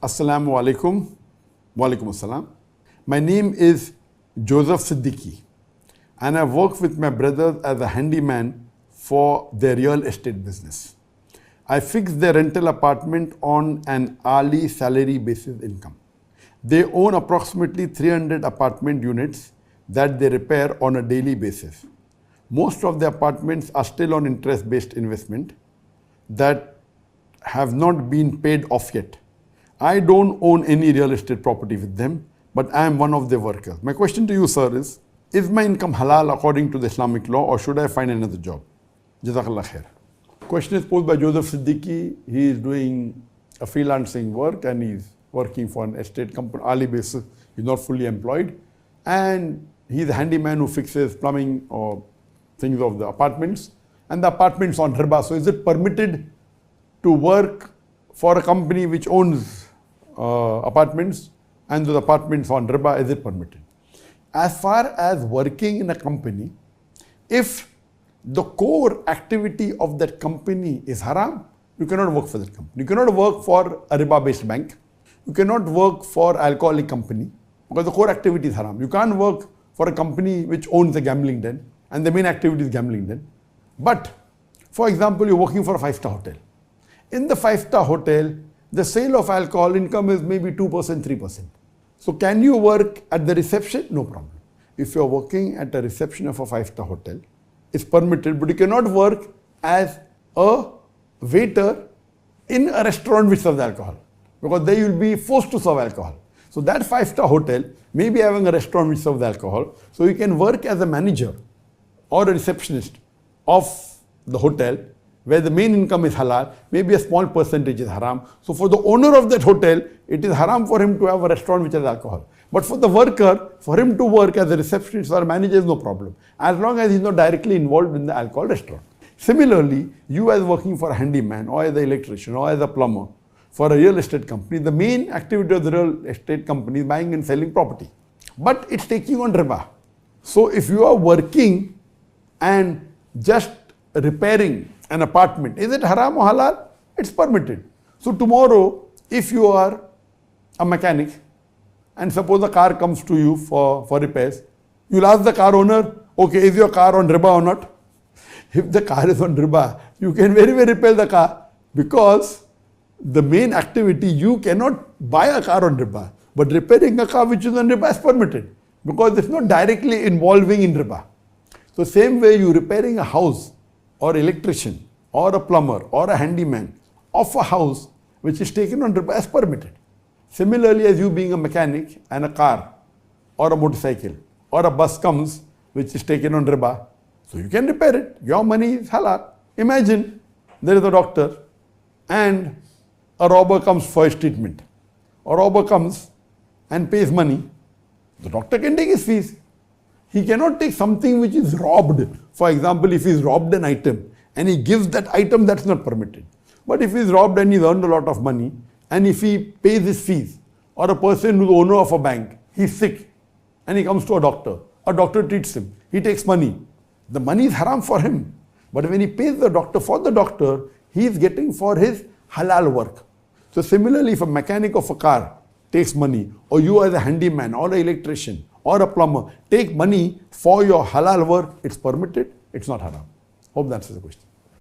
Assalamu alaikum. Walaikum assalam. My name is Joseph Siddiqui and I work with my brothers as a handyman for their real estate business. I fix their rental apartment on an hourly salary basis income. They own approximately 300 apartment units that they repair on a daily basis. Most of the apartments are still on interest-based investment that have not been paid off yet. I don't own any real estate property with them, but I am one of their workers. My question to you, sir, is my income halal according to the Islamic law, or should I find another job? Jazakallah khair. Question is posed by Joseph Siddiqui. He is doing a freelancing work and he's working for an estate company, hourly basis. He's not fully employed. And he's a handyman who fixes plumbing or things of the apartments. And the apartment's on riba. So is it permitted to work for a company which owns apartments and those apartments on riba? Is it permitted? As far as working in a company, if the core activity of that company is haram, you cannot work for that company. You cannot work for a riba-based bank. You cannot work for alcoholic company because the core activity is haram. You can't work for a company which owns a gambling den and the main activity is gambling den. But, for example, you're working for a 5-star hotel. In the 5-star hotel, the sale of alcohol income is maybe 2%, 3%. So can you work at the reception? No problem. If you're working at the reception of a 5-star hotel, it's permitted, but you cannot work as a waiter in a restaurant which serves alcohol, because there you'll be forced to serve alcohol. So that 5-star hotel may be having a restaurant which serves alcohol, so you can work as a manager or a receptionist of the hotel where the main income is halal, maybe a small percentage is haram. So for the owner of that hotel, it is haram for him to have a restaurant which has alcohol. But for the worker, for him to work as a receptionist or a manager is no problem, as long as he's not directly involved in the alcohol restaurant. Similarly, you as working for a handyman or as an electrician or as a plumber for a real estate company, the main activity of the real estate company is buying and selling property. But it's taking on riba. So if you are working and just repairing an apartment, is it haram or halal? It's permitted. So tomorrow, if you are a mechanic and suppose a car comes to you for repairs, you'll ask the car owner, okay, is your car on riba or not? If the car is on riba, you can very well repair the car, because the main activity, you cannot buy a car on riba, but repairing a car which is on riba is permitted, because it's not directly involving in riba. So same way, you repairing a house or electrician or a plumber or a handyman of a house which is taken on riba is permitted. Similarly, as you being a mechanic and a car or a motorcycle or a bus comes which is taken on riba, so you can repair it. Your money is halal. Imagine there is a doctor and a robber comes for his treatment. A robber comes and pays money. The doctor can take his fees. He cannot take something which is robbed. For example, if he's robbed an item and he gives that item, that's not permitted. But if he's robbed and he's earned a lot of money, and if he pays his fees, or a person who's the owner of a bank, he's sick and he comes to a doctor treats him, he takes money. The money is haram for him. But when he pays the doctor for the doctor, he is getting for his halal work. So similarly, if a mechanic of a car takes money, or you as a handyman or an electrician or a plumber take money for your halal work, it's permitted, it's not haram. Hope that answers the question.